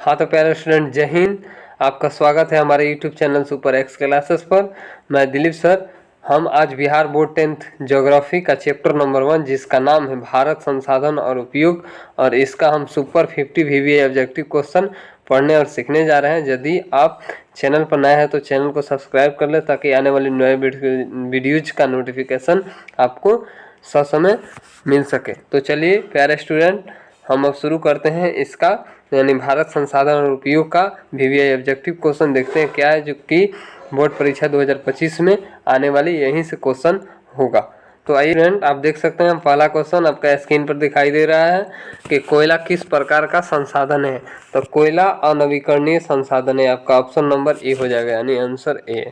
हाँ तो प्यारे स्टूडेंट, जय हिंद। आपका स्वागत है हमारे YouTube channel super x classes पर। मैं दिलीप सर। हम आज बिहार बोर्ड 10th ज्योग्राफी का चैप्टर नंबर 1 जिसका नाम है भारत संसाधन और उपयोग, और इसका हम सुपर 50 VBA ऑब्जेक्टिव क्वेश्चन पढ़ने और सीखने जा रहे हैं। यदि आप चैनल पर नए हैं तो चैनल को सब्सक्राइब कर ले ताकि आने वाली नए वीडियोज का नोटिफिकेशन आपको ससमय मिल सके। तो चलिए प्यारे स्टूडेंट, हम अब शुरू करते हैं इसका यानी भारत संसाधन और उपयोग का VBA ऑब्जेक्टिव क्वेश्चन। देखते हैं क्या है जो कि बोर्ड परीक्षा 2025 में आने वाली यहीं से क्वेश्चन होगा। तो आइए स्टूडेंट, आप देख सकते हैं पहला क्वेश्चन आपका स्क्रीन पर दिखाई दे रहा है कि कोयला किस प्रकार का संसाधन है। तो कोयला अनवीकरणीय संसाधन है, आपका ऑप्शन नंबर ए हो जाएगा यानी आंसर ए।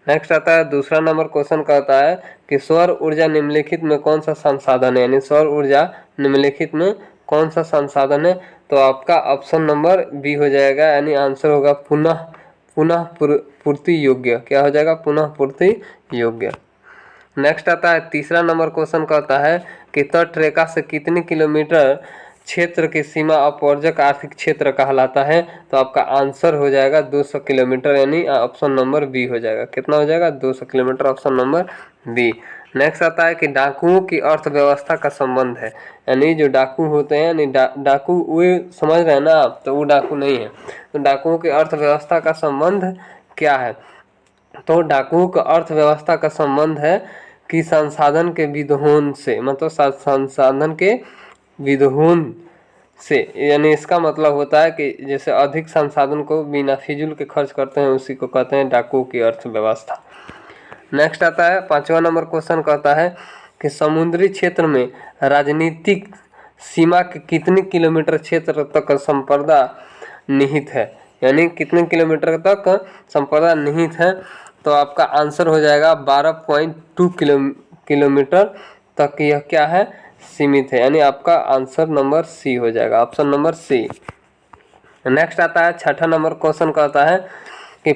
नेक्स्ट आता है दूसरा नंबर क्वेश्चन कहता है कि सौर ऊर्जा निम्नलिखित में कौन सा संसाधन है, यानी सौर ऊर्जा निम्नलिखित में कौन सा संसाधन है। तो आपका ऑप्शन नंबर बी हो जाएगा यानी आंसर होगा पुनः पूर्ति योग्य। क्या हो जाएगा? पुनः पूर्ति योग्य। नेक्स्ट आता है तीसरा नंबर क्वेश्चन कहता है कि तट रेखा से कितने किलोमीटर क्षेत्र की सीमा अपवर्जक आर्थिक क्षेत्र कहलाता है। तो आपका आंसर हो जाएगा 200 किलोमीटर यानी ऑप्शन नंबर बी हो जाएगा। कितना हो जाएगा? 200 kilometre, option number B. Next आता है कि डाकुओं की अर्थव्यवस्था का संबंध है, यानी जो डाकू होते हैं यानी डाकू वो समझ रहे हैं ना आप, तो वो डाकू नहीं है। तो डाकुओं की अर्थव्यवस्था का संबंध क्या है? तो डाकुओं का अर्थव्यवस्था का संबंध है कि संसाधन के विदहोन से, मतलब संसाधन के विदहोन से, यानी इसका मतलब होता है कि जैसे अधिक संसाधन को बिना फिजूल के खर्च करते हैं उसी को कहते हैं डाकुओं की अर्थव्यवस्था। नेक्स्ट आता है पांचवा नंबर क्वेश्चन कहता है कि समुद्री क्षेत्र में राजनीतिक सीमा के कितने किलोमीटर क्षेत्र तक संप्रदा निहित है, यानी कितने किलोमीटर तक संप्रदा निहित है। तो आपका आंसर हो जाएगा 12.2 किलोमीटर तक यह क्या है? सीमित है, यानी आपका आंसर नंबर सी हो जाएगा, ऑप्शन नंबर सी। नेक्स्ट आता है छठा नंबर क्वेश्चन कहता है कि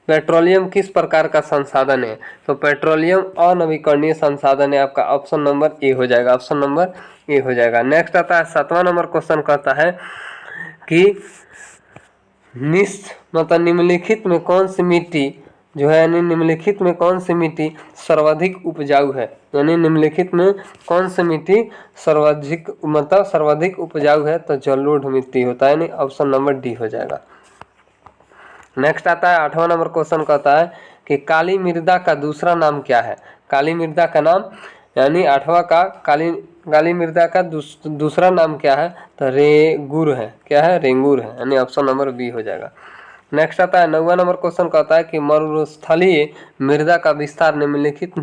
पेट्रोलियम किस प्रकार का संसाधन है। तो पेट्रोलियम अनवीकरणीय संसाधन है, आपका ऑप्शन नंबर ए हो जाएगा, ऑप्शन नंबर ए हो जाएगा। नेक्स्ट आता है सातवां नंबर क्वेश्चन कहता है कि मतलब निम्नलिखित में कौन सी मिट्टी जो है, यानी निम्नलिखित में कौन सी मिट्टी सर्वाधिक उपजाऊ है, यानी निम्नलिखित में कौन सी मिट्टी सर्वाधिक उपजाऊ है। तो जलोढ़ मिट्टी होता है, यानी ऑप्शन नंबर डी हो जाएगा। नेक्स्ट आता है आठवां नंबर क्वेश्चन कहता है कि काली मृदा का दूसरा नाम क्या है। काली मृदा का नाम यानी आठवां का काली मृदा का दूसरा नाम क्या है। तो रेंगूर है। क्या है? रेंगूर है, यानी ऑप्शन नंबर बी हो जाएगा। नेक्स्ट आता है नौवां नंबर क्वेश्चन कहता है कि मरुस्थलीय मृदा का विस्तार निम्नलिखित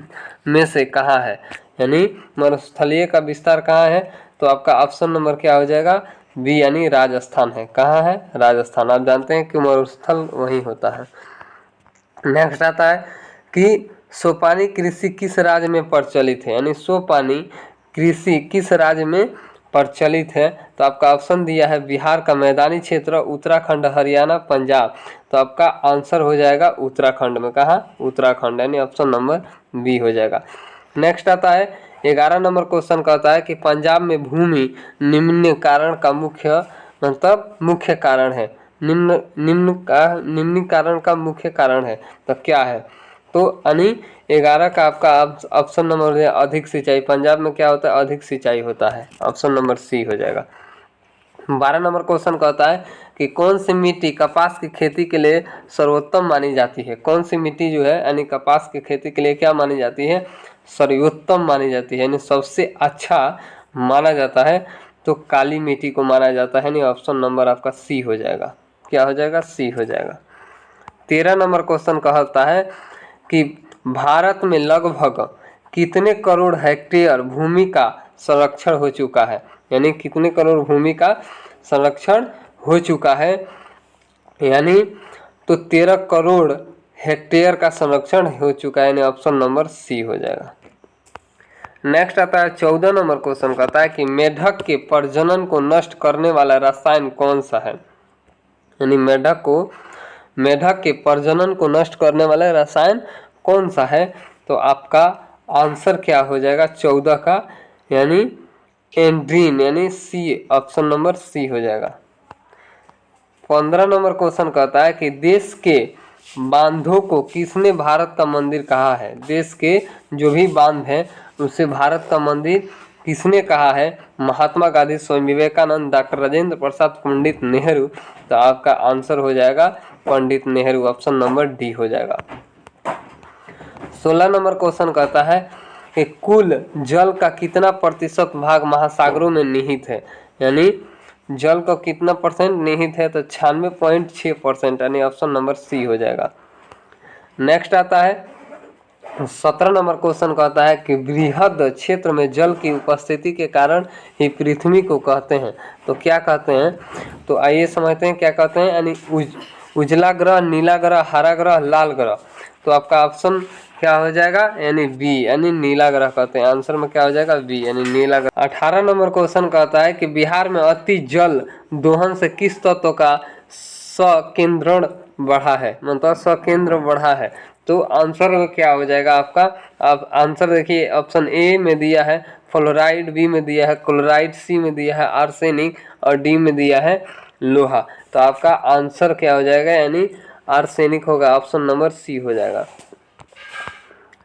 में से कहाँ है, यानी मरुस्थलीय का विस्तार कहाँ है। तो आपका ऑप्शन नंबर क्या हो जाएगा? बी, यानी राजस्थान है। कहाँ है? राजस्थान। आप जानते हैं कि मरुस्थल वहीं होता है। नेक्स्ट आता है कि सोपानी कृषि किस राज्य में प्रचलित है, यानी सोपानी कृषि किस राज्य में प्रचलित है। तो आपका ऑप्शन दिया है बिहार का मैदानी क्षेत्र, उत्तराखंड, हरियाणा, पंजाब। तो आपका आंसर हो जाएगा उत्तराखंड में। कहाँ? उत्तराखंड, यानी ऑप्शन नंबर बी हो जाएगा। नेक्स्ट आता है 11 नंबर क्वेश्चन कहता है कि पंजाब में भूमि निम्न कारण का मुख्य कारण है। निम्न कारण का मुख्य कारण है। तो क्या है? तो यानी 11 का आपका ऑप्शन नंबर है अधिक सिंचाई। पंजाब में क्या होता है? अधिक सिंचाई होता है, ऑप्शन नंबर सी हो जाएगा। 12 नंबर क्वेश्चन कहता है कि कौन सी मिट्टी कपास की खेती के लिए सर्वोत्तम मानी जाती है। कौन सी मिट्टी जो है यानी कपास की खेती के लिए क्या मानी जाती है? सर्वोत्तम मानी जाती है, यानी सबसे अच्छा माना जाता है। तो काली मिट्टी को माना जाता है, यानी ऑप्शन नंबर आपका सी हो जाएगा। क्या हो जाएगा? सी हो जाएगा। 13 नंबर क्वेश्चन कहता है कि भारत में लगभग कितने करोड़ हेक्टेयर भूमि का संरक्षण हो चुका है, यानी कितने करोड़ भूमि का संरक्षण हो चुका है, यानी तो 13 करोड़ हेक्टेयर का संरक्षण हो चुका है, यानी ऑप्शन नंबर सी हो जाएगा। नेक्स्ट आता है 14 नंबर क्वेश्चन कहता है कि मेढक के प्रजनन को नष्ट करने वाला रसायन कौन सा है, यानी मेढक के प्रजनन को नष्ट करने वाला रसायन कौन सा है। तो आपका आंसर क्या हो जाएगा 14 का, यानी एंड्रीन, यानी सी, ऑप्शन नंबर सी हो जाएगा। 15 नंबर क्वेश्चन कहता है कि देश के बांधों को किसने भारत का मंदिर कहा है। देश के जो भी बांध है उसे भारत का मंदिर किसने कहा है। महात्मा गांधी, स्वामी विवेकानंद, डॉक्टर राजेंद्र प्रसाद, पंडित नेहरू। तो आपका आंसर हो जाएगा Pandit Nehru, option number D हो जाएगा। 16 नंबर क्वेश्चन कहता है कि कुल जल का कितना प्रतिशत भाग महासागरों में निहित है। यानी जल का कितना परसेंट निहित है, तो 96.6%, यानी ऑप्शन नंबर सी हो जाएगा। नेक्स्ट आता है 17 नंबर क्वेश्चन कहता है कि बृहद क्षेत्र में जल की उपस्थिति के कारण ही पृथ्वी को कहते हैं। तो क्या कहते हैं, तो आइए समझते हैं क्या कहते हैं। यानी उजला ग्रह, नीला ग्रह, हरा ग्रह, लाल ग्रह। तो आपका ऑप्शन क्या हो जाएगा, यानी बी, यानी नीला ग्रह कहते हैं। आंसर में क्या हो जाएगा, बी, यानी नीला ग्रह। 18 नंबर क्वेश्चन कहता है कि बिहार में अति जल दोहन से किस तत्व का संकेंद्रण बढ़ा है, मतलब संकेंद्र बढ़ा है। तो आंसर में क्या हो जाएगा आपका, आप आंसर देखिए, ऑप्शन ए में दिया है फ्लोराइड, बी में दिया है क्लोराइड, सी में दिया है आर्सेनिक और डी में दिया है लोहा। तो आपका आंसर क्या हो जाएगा, यानी आर्सेनिक होगा, ऑप्शन नंबर सी हो जाएगा।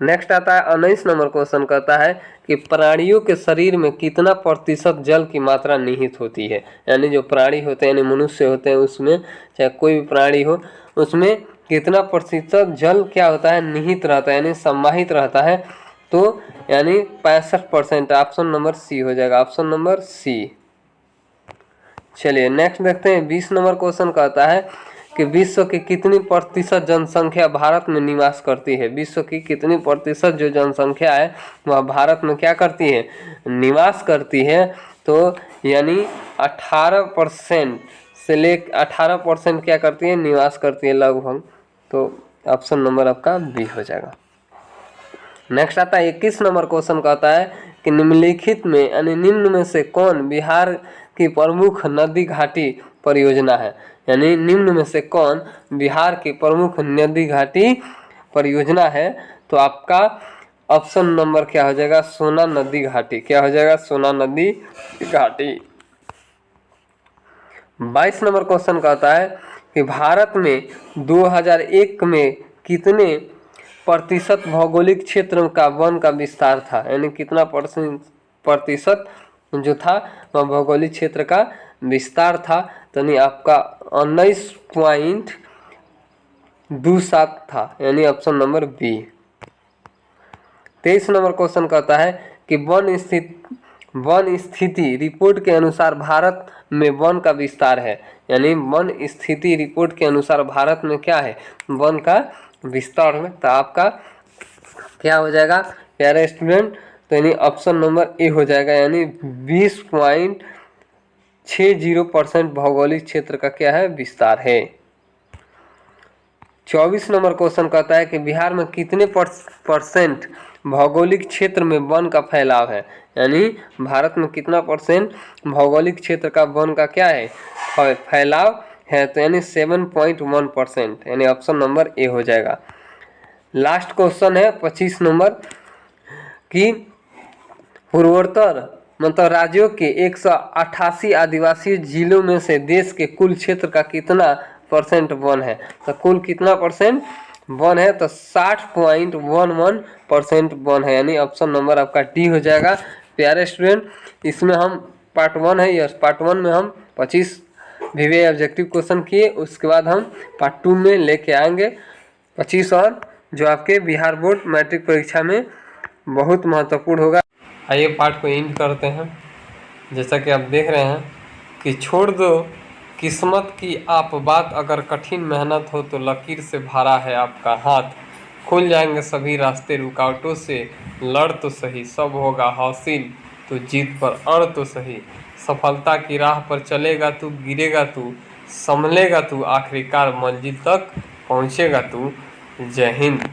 नेक्स्ट आता है 19 नंबर क्वेश्चन कहता है कि प्राणियों के शरीर में कितना प्रतिशत जल की मात्रा निहित होती है। यानी जो प्राणी होते हैं, यानी मनुष्य होते हैं, उसमें चाहे कोई भी प्राणी हो, उसमें कितना प्रतिशत जल क्या होता है, निहित रहता है, यानी समाहित रहता है। तो यानी 65%, ऑप्शन नंबर सी हो जाएगा, ऑप्शन नंबर सी। चलिए नेक्स्ट देखते हैं 20 नंबर क्वेश्चन कहता है कि विश्व की कितनी प्रतिशत जनसंख्या भारत में निवास करती है। विश्व की कितनी प्रतिशत जो जनसंख्या है वह भारत में क्या करती है, निवास करती है। तो यानी 18% से ले 18% क्या करती है, निवास करती है लगभग। तो ऑप्शन नंबर आपका बी हो जाएगा। नेक्स्ट आता है 21 नंबर क्वेश्चन कहता है कि निम्नलिखित में, यानी निम्न में से कौन बिहार की प्रमुख नदी घाटी परियोजना है। यानी निम्न में से कौन बिहार की प्रमुख नदी घाटी परियोजना है। तो आपका ऑप्शन नंबर क्या हो जाएगा, सोना नदी घाटी। क्या हो जाएगा, सोना नदी घाटी। 22 नंबर क्वेश्चन कहता है कि भारत में 2001 में कितने प्रतिशत भौगोलिक क्षेत्र का वन का विस्तार था। यानी कितना प्रतिशत जो था वह भौगोलिक क्षेत्र का विस्तार था। तो नहीं आपका 19.27 था, यानी option number B. 23 number question कहता है कि वन स्थिति रिपोर्ट के अनुसार भारत में वन का विस्तार है। यानी वन स्थिति रिपोर्ट के अनुसार भारत में क्या है, वन का विस्तार में। तो आपका क्या हो जाएगा प्यारे स्टूडेंट, तो यानी ऑप्शन नंबर ए हो जाएगा, यानी 20.60% भौगोलिक क्षेत्र का क्या है, विस्तार है। 24 नंबर क्वेश्चन कहता है कि बिहार में कितने परसेंट भौगोलिक क्षेत्र में वन का फैलाव है। यानी भारत में कितना परसेंट भौगोलिक क्षेत्र का वन का क्या है, फैलाव है। तो यानी 7.1%, यानी ऑप्शन नंबर ए हो जाएगा। लास्ट क्वेश्चन है 25 नंबर कि पूर्वोत्तर मतलब राज्यों के 188 आदिवासी जिलों में से देश के कुल क्षेत्र का कितना परसेंट वन है। तो कुल कितना परसेंट वन है, तो 60.11% वन है, यानी ऑप्शन नंबर आपका डी हो जाएगा। प्यारे स्टूडेंट, इसमें हम पार्ट 1 है, यस पार्ट 1 में हम 25 वीवीआई ऑब्जेक्टिव क्वेश्चन किए। उसके बाद हम पार्ट 2 में लेके आएंगे 25 और, जो आपके बिहार बोर्ड मैट्रिक परीक्षा में बहुत महत्वपूर्ण होगा। आइए पार्ट को एंड करते हैं। जैसा कि आप देख रहे हैं कि छोड़ दो किस्मत की आप बात, अगर कठिन मेहनत हो तो लकीर से भरा है आपका हाथ। खुल जाएंगे सभी रास्ते, रुकावटों से लड़ तो सही, सब होगा हासिल तो जीत पर अड़ तो सही। सफलता की राह पर चलेगा तू, गिरेगा तू, संभलेगा तू, आखिरकार मंजिल तक पहुँचेगा तू। जय हिंद।